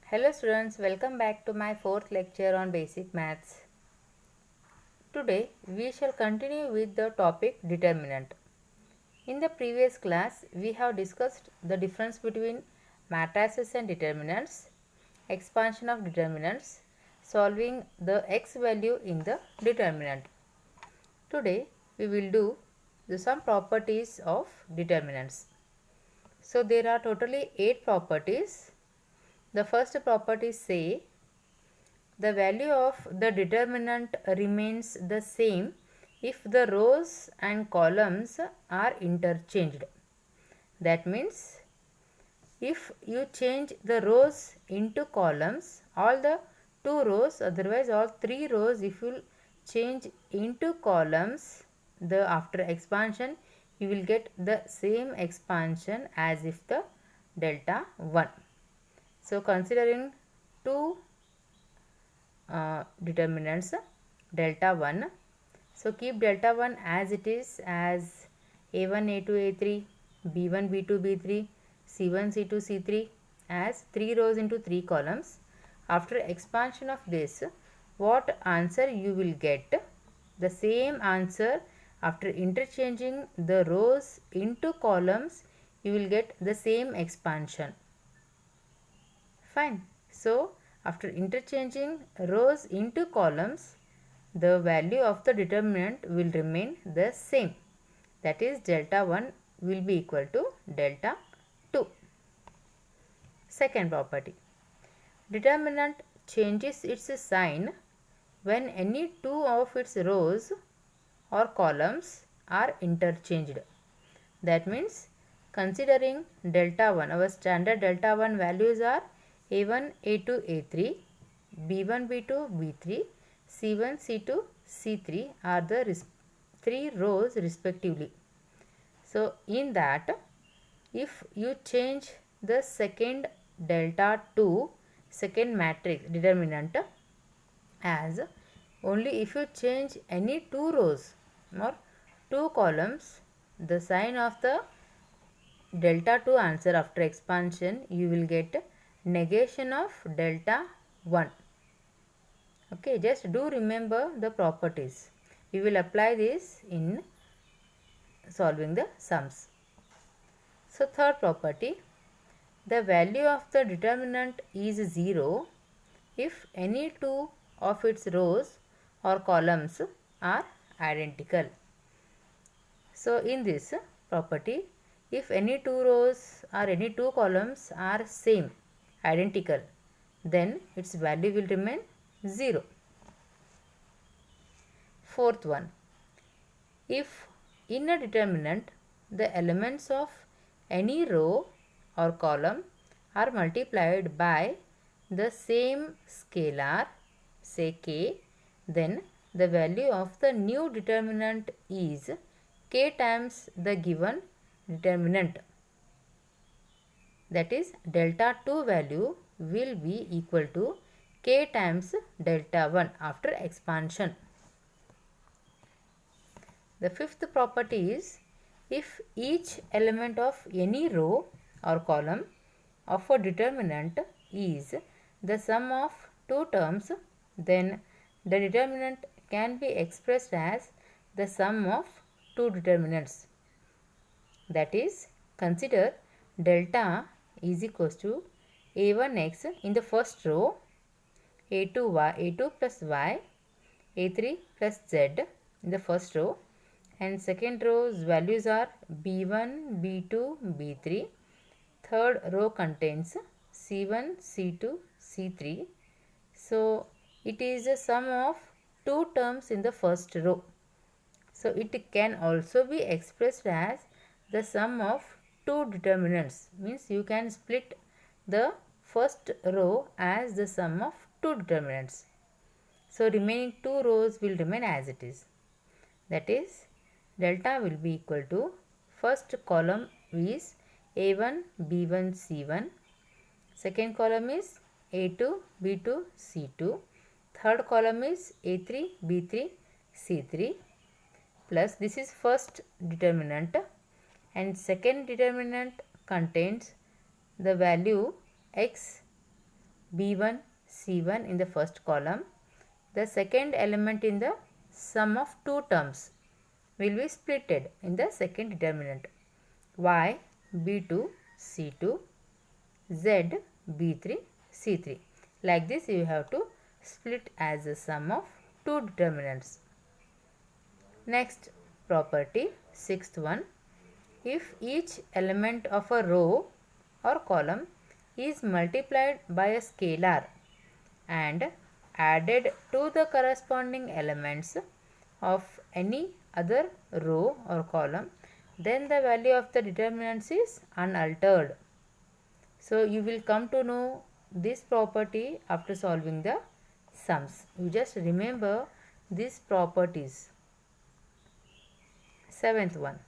Hello students, welcome back to my fourth lecture on basic maths. Today we shall continue with the topic determinant. In the previous class we have discussed the difference between matrices and determinants, expansion of determinants, solving the x value in the determinant. Today we will do some properties of determinants. So there are totally 8 properties. The first property say the value of the determinant remains the same if the rows and columns are interchanged. That means if you change the rows into columns, all the 2 rows, otherwise all 3 rows, if you change into columns, the after expansion you will get the same expansion as if the delta 1. So considering 2 determinants delta 1, so keep delta 1 as it is, as a1 a2 a3 b1 b2 b3 c1 c2 c3 as 3 rows into 3 columns. After expansion of this, what answer you will get? The same answer. After interchanging the rows into columns, you will get the same expansion. Fine. So after interchanging rows into columns, the value of the determinant will remain the same. That is delta 1 will be equal to delta 2. Second property. Determinant changes its sign when any two of its rows or columns are interchanged. That means considering delta 1, our standard delta 1 values are a1 a2 a3 b1 b2 b3 c1 c2 c3 are the 3 rows respectively. So in that, if you change the second delta 2 second matrix determinant, as only if you change any 2 rows or 2 columns, the sign of the delta 2 answer after expansion, you will get negation of delta 1. Okay, just do remember the properties. We will apply this in solving the sums. So third property, the value of the determinant is 0 if any two of its rows or columns are identical. So in this property, if any two rows or any two columns are same, identical, then its value will remain 0. Fourth one, if in a determinant the elements of any row or column are multiplied by the same scalar, say k, then the value of the new determinant is k times the given determinant. That is delta 2 value will be equal to k times delta 1 after expansion. The fifth property is, if each element of any row or column of a determinant is the sum of two terms, then the determinant can be expressed as the sum of two determinants. That is, consider delta is equals to a1x in the first row, a2 plus y, a3 plus z in the first row, and second row's values are b1, b2, b3. Third row contains c1, c2, c3. So it is a sum of two terms in the first row. So it can also be expressed as the sum of two determinants. Means you can split the first row as the sum of two determinants. So remaining two rows will remain as it is. That is, delta will be equal to, first column is a1, b1, c1. Second column is a2, b2, c2. Third column is a3, b3, c3. Plus this is first determinant, and second determinant contains the value x, B1, C1 in the first column. The second element in the sum of two terms will be splitted in the second determinant. Y, B2, C2, Z, B3, C3. Like this you have to split as a sum of two determinants. Next property, sixth one. If each element of a row or column is multiplied by a scalar and added to the corresponding elements of any other row or column, then the value of the determinants is unaltered. So you will come to know this property after solving the sums. You just remember these properties. Seventh one.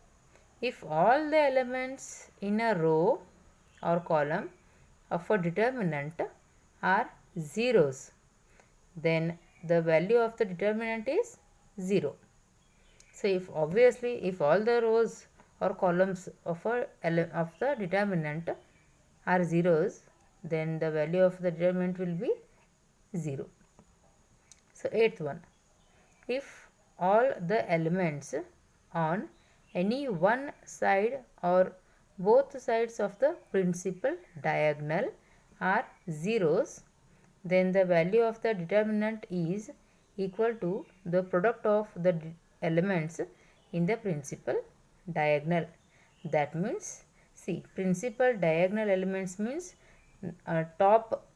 If all the elements in a row or column of a determinant are zeros, then the value of the determinant is 0. So if obviously if all the rows or columns of the determinant are zeros, then the value of the determinant will be 0. So eighth one. If all the elements on any one side or both sides of the principal diagonal are zeros, then the value of the determinant is equal to the product of the elements in the principal diagonal. That means, see, principal diagonal elements means top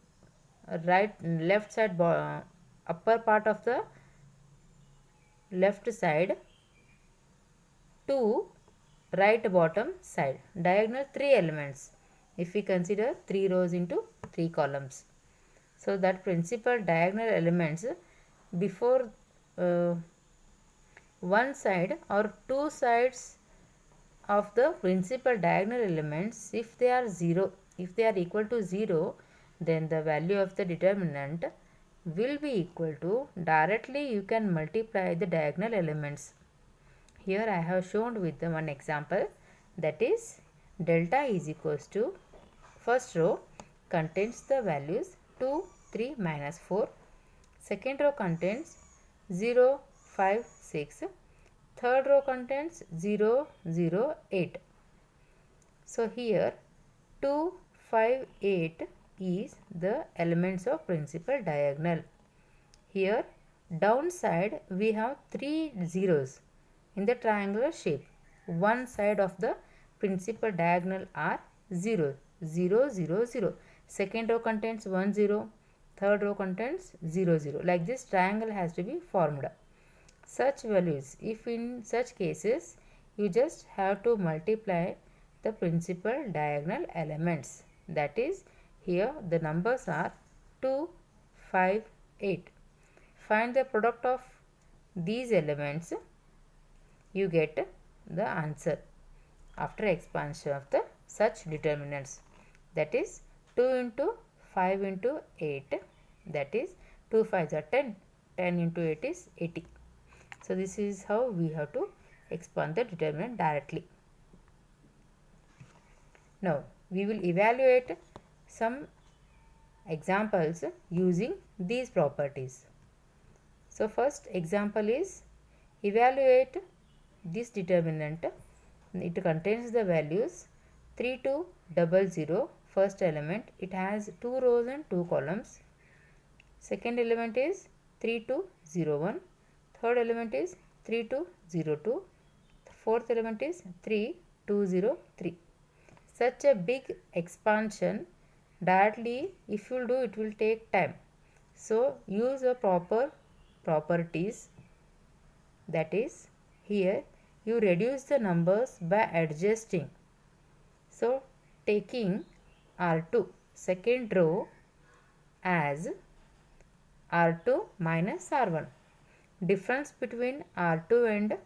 right left side upper part of the left side to right bottom side. Diagonal 3 elements if we consider 3 rows into 3 columns. So that principal diagonal elements before one side or two sides of the principal diagonal elements, if they are equal to 0, then the value of the determinant will be equal to, directly you can multiply the diagonal elements. Here I have shown with one example, that is delta is equals to, first row contains the values 2, 3, minus 4. Second row contains 0, 5, 6. Third row contains 0, 0, 8. So here 2, 5, 8 is the elements of principal diagonal. Here downside we have 3 zeros in the triangular shape. One side of the principal diagonal are 0, 0, 0, 0. Second row contains 1 0. Third row contains 0 0. Like this triangle has to be formed. Such values, if in such cases you just have to multiply the principal diagonal elements. That is, here the numbers are 2, 5, 8. Find the product of these elements, you get the answer after expansion of the such determinants. That is 2 into 5 into 8, that is 2 5s are 10, 10 into 8 is 80. So this is how we have to expand the determinant directly. Now we will evaluate some examples using these properties. So first example is, evaluate this determinant. It contains the values 3200, first element, it has 2 rows and 2 columns. Second element is 3201. Third element is 3202. Fourth element is 3203. Such a big expansion directly if you do, it will take time. So use the proper properties. That is, here you reduce the numbers by adjusting. So taking R2 second row as R2 minus R1. Difference between R2 and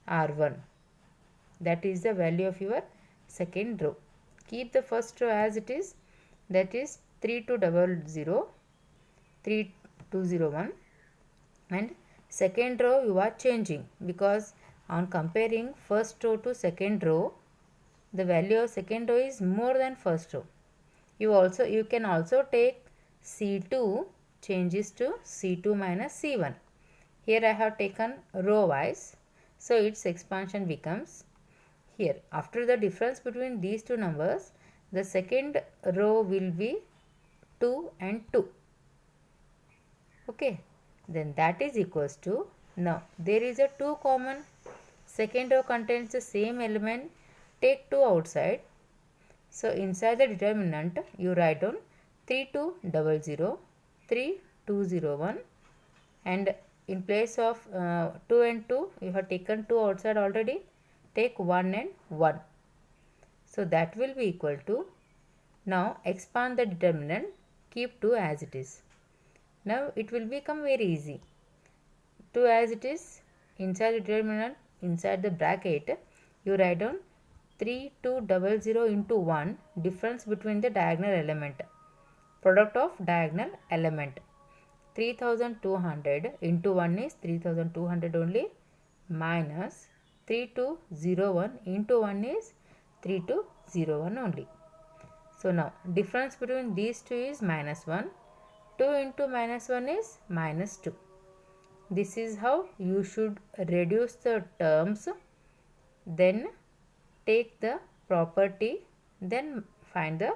R1, that is the value of your second row. Keep the first row as it is, that is 3200, 3201, and second row you are changing, because on comparing first row to second row, the value of second row is more than first row. You can also take C2 changes to C2 minus C1. Here I have taken row wise. So its expansion becomes here. After the difference between these two numbers, the second row will be 2 and 2. Okay. Then that is equals to, now there is a 2 common. Second row contains the same element. Take 2 outside. So inside the determinant you write down 3200, 3201, and in place of 2 and 2 you have taken 2 outside already. Take 1 and 1. So that will be equal to, now expand the determinant, keep 2 as it is. Now it will become very easy. 2 as it is, inside the determinant, inside the bracket you write down 3200 into 1, difference between the diagonal element, product of diagonal element. 3200 into 1 is 3200 only, minus 3201 into 1 is 3201 only. So now difference between these two is minus 1. 2 into minus 1 is minus 2. This is how you should reduce the terms, then take the property, then find the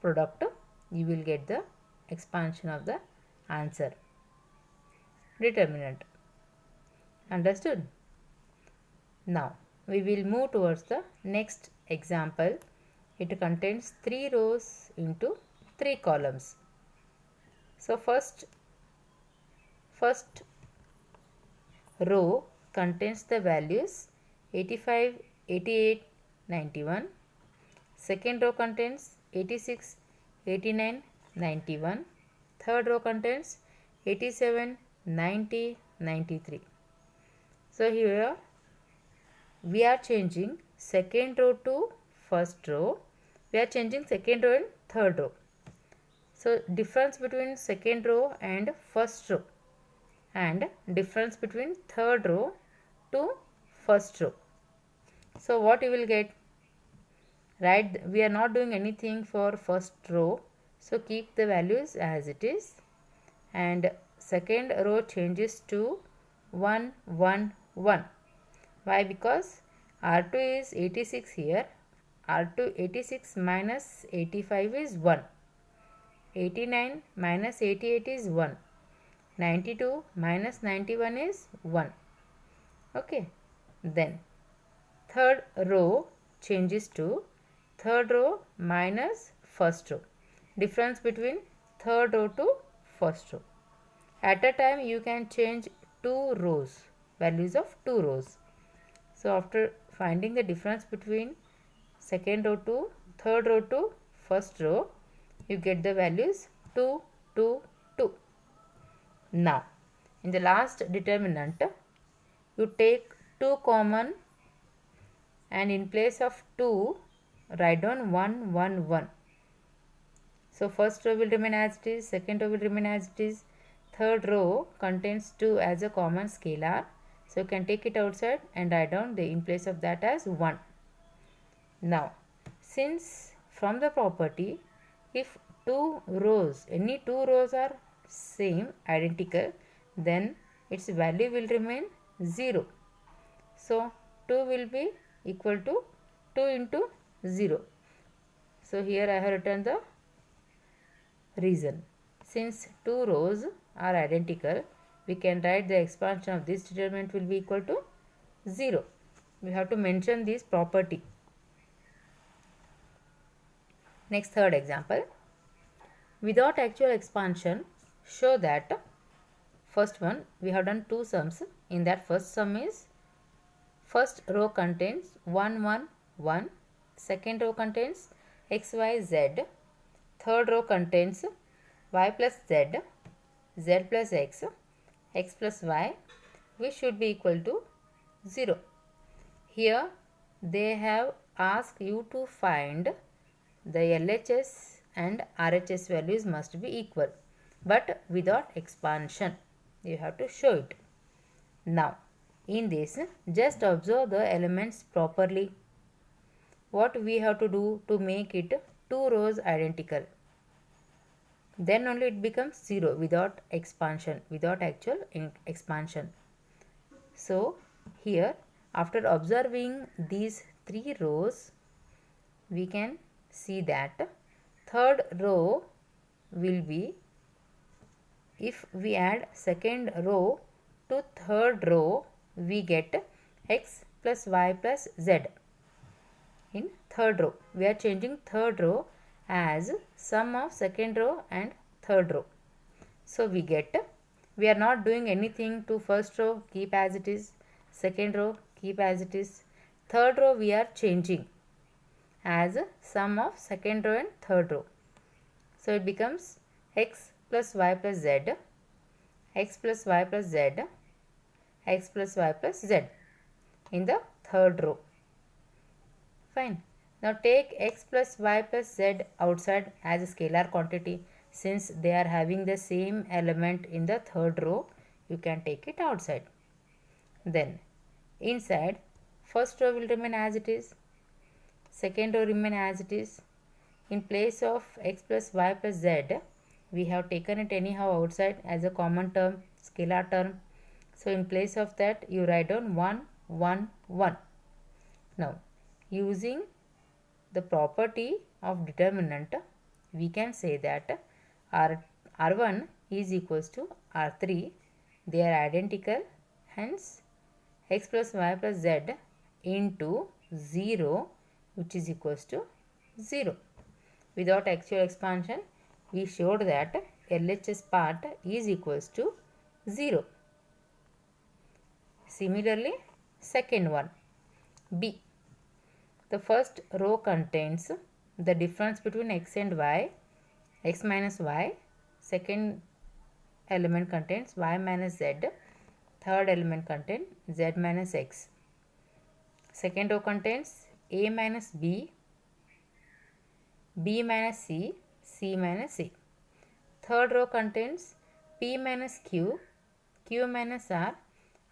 product. You will get the expansion of the answer. Determinant. Understood? Now we will move towards the next example. It contains 3 rows into 3 columns. So first row contains the values 85, 88, 91. Second row contains 86, 89, 91. Third row contains 87, 90, 93. So here we are changing second row to first row. We are changing second row and third row. So difference between second row and first row, and difference between third row to first row. So what you will get? Right, we are not doing anything for first row. So keep the values as it is. And second row changes to 1, 1, 1. Why? Because R2 is 86 here. R2 86 minus 85 is 1. 89 minus 88 is 1. 92 minus 91 is 1. Okay. Then third row changes to third row minus first row. Difference between third row to first row. At a time you can change 2 rows, values of 2 rows. So after finding the difference between second row to third row to first row, you get the values 2, 2, 2. Now in the last determinant you take 2 common, and in place of 2 write down 1, 1, 1. So first row will remain as it is, second row will remain as it is, third row contains 2 as a common scalar. So you can take it outside and write down the in place of that as 1. Now since from the property, if any two rows are same, identical, then its value will remain 0. So 2 will be equal to 2 into 0. So here I have written the reason. Since 2 rows are identical, we can write the expansion of this determinant will be equal to 0. We have to mention this property. Next, third example. Without actual expansion, show that first one we have done 2 sums. In that first sum is first row contains 1, 1, 1. Second row contains x, y, z. Third row contains y plus z, z plus x, x plus y, which should be equal to 0. Here they have asked you to find the LHS and RHS values must be equal, but without expansion. You have to show it. Now in this, just observe the elements properly. What we have to do to make it 2 rows identical? then only it becomes 0 without expansion, without actual expansion. So here, after observing these 3 rows, we can see that third row will be, if we add second row to third row, we get x plus y plus z. In third row, we are changing third row as sum of second row and third row. So we get, we are not doing anything to first row, keep as it is, second row keep as it is, third row we are changing as sum of second row and third row. So it becomes x plus y plus z, x plus y plus z, x plus y plus z in the third row. Fine. Now take x plus y plus z outside as a scalar quantity. Since they are having the same element in the third row, you can take it outside. Then inside, first row will remain as it is, second row remain as it is. In place of x plus y plus z, we have taken it anyhow outside as a common term, scalar term. So in place of that, you write down 1, 1, 1. Now, using the property of determinant, we can say that R1 is equals to R3. They are identical. Hence, x plus y plus z into 0, which is equals to 0. Without actual expansion, we showed that LHS part is equals to 0. Similarly, second one, B. The first row contains the difference between x and y, x minus y. Second element contains y minus z. Third element contains z minus x. Second row contains a minus b, b minus c, c minus c. Third row contains p minus q, q minus r,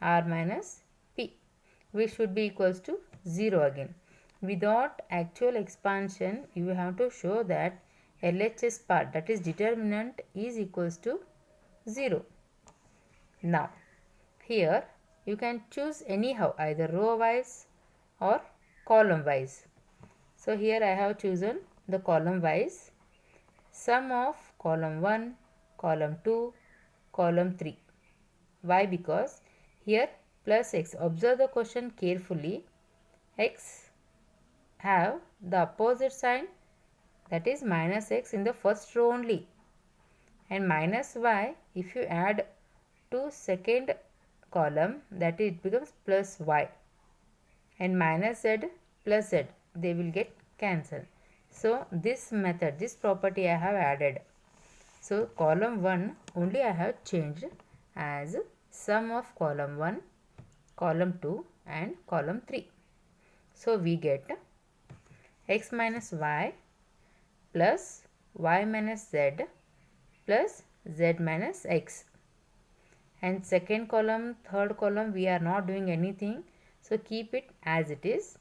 r minus p, which should be equals to 0 again. Without actual expansion, you have to show that LHS part, that is determinant, is equals to 0. Now, here you can choose anyhow, either row wise or column wise. So here I have chosen the column wise. Sum of column 1, column 2, column 3. Why? Because here plus x. Observe the question carefully. X have the opposite sign, that is minus x in the first row only, and minus y if you add to second column, that it becomes plus y, and minus z plus z, they will get cancelled. So this method, this property I have added. So column 1 only I have changed as sum of column 1, column 2 and column 3. So we get x minus y plus y minus z plus z minus x. And second column, third column, we are not doing anything. So keep it as it is.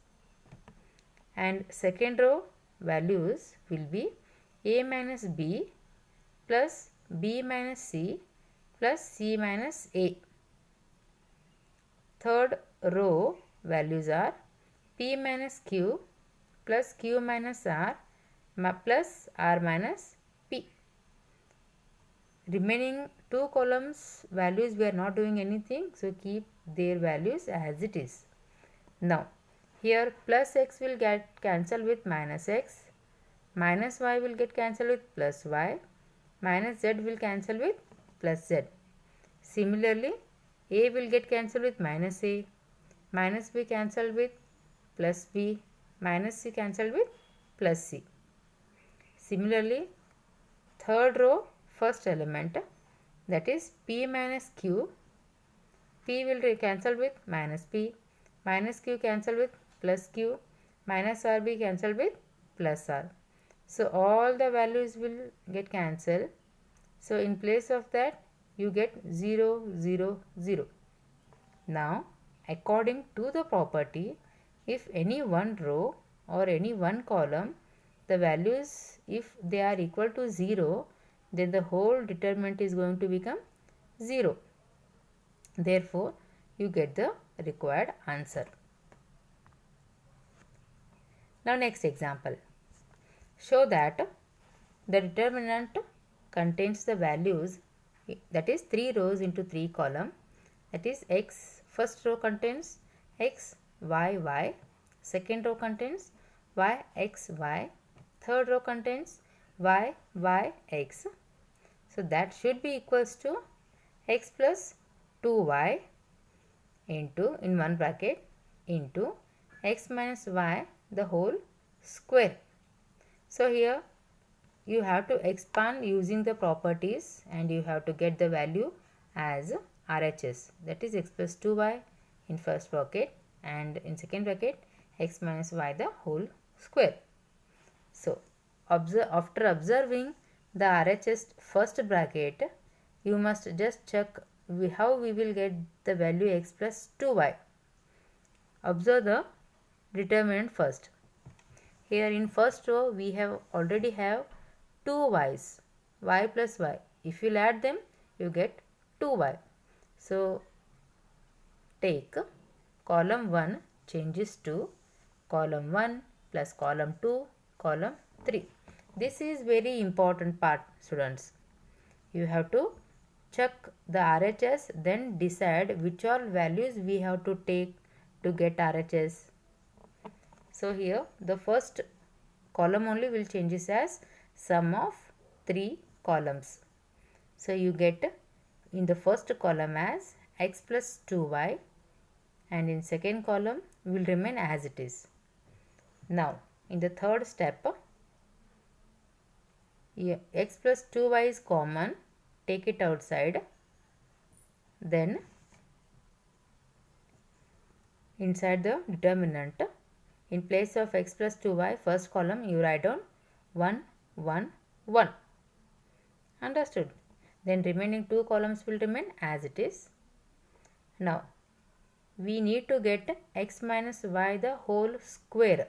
And second row values will be a minus b plus b minus c plus c minus a. Third row values are p minus q plus q minus r plus r minus p. Remaining two columns values, we are not doing anything. So keep their values as it is. Now here plus x will get cancelled with minus x, minus y will get cancelled with plus y, minus z will cancel with plus z. Similarly, a will get cancelled with minus a, minus b cancelled with plus b, minus c cancelled with plus c. Similarly, third row first element, that is p minus q, p will cancel with minus p, minus q cancel with plus q, minus rb cancel with plus r. So all the values will get cancelled. So in place of that, you get 0, 0, 0. Now, according to the property, if any one row or any one column, the values, if they are equal to 0, then the whole determinant is going to become 0. Therefore, you get the required answer. Now next example. Show that the determinant contains the values, that is 3 rows into 3 column, that is x, first row contains x, y, y, second row contains y, x, y, third row contains y, y, x. So that should be equals to x plus 2y into, in one bracket, into x minus y the whole square. So here you have to expand using the properties and you have to get the value as RHS, that is x plus 2y in first bracket and in second bracket x minus y the whole square. So after observing the RHS first bracket, you must just check how we will get the value x plus 2y. Observe the determinant first. Here in first row we have already have 2 y's, y plus y. If you add them, you get 2y. So take column 1 changes to column 1 plus column 2, column 3. This is very important part, students. You have to check the RHS, then decide which all values we have to take to get RHS. So here the first column only will changes as sum of 3 columns. So you get in the first column as x plus 2y and in second column will remain as it is. Now in the third step, x plus 2y is common, take it outside, then inside the determinant, in place of x plus 2y, first column you write down 1, 1, 1. Understood? Then remaining 2 columns will remain as it is. Now we need to get x minus y the whole square.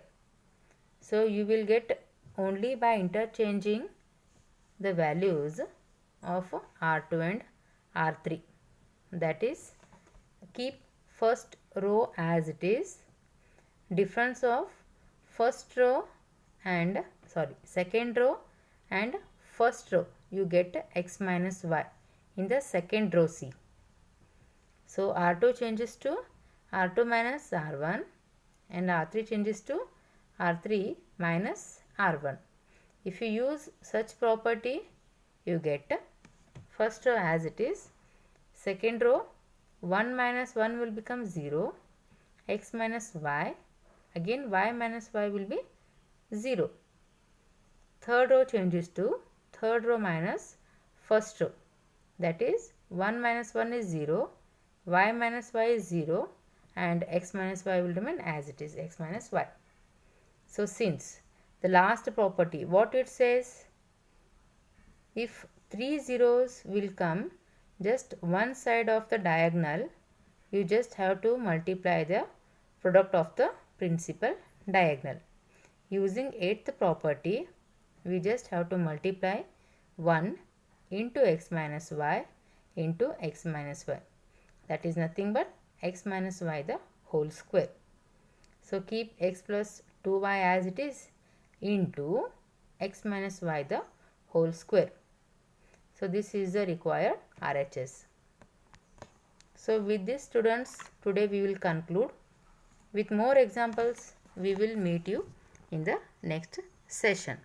So you will get only by interchanging the values of R2 and R3. That is, keep first row as it is, difference of second row and first row, you get x minus y in the second row C. So R2 changes to R2 minus R1 and R3 changes to R3 minus R1. If you use such property, you get first row as it is, second row 1 minus 1 will become 0, x minus y, again y minus y will be 0. Third row changes to third row minus first row, that is 1 minus 1 is 0, y minus y is 0 and x minus y will remain as it is, x minus y. So since the last property, what it says, if 3 zeros will come just one side of the diagonal, you just have to multiply the product of the principal diagonal. Using 8th property, we just have to multiply 1 into x minus y into x minus y. That is nothing but x minus y the whole square. So keep x plus 2y as it is into x minus y the whole square. So this is the required RHS. So with this, students, today we will conclude. With more examples, we will meet you in the next session.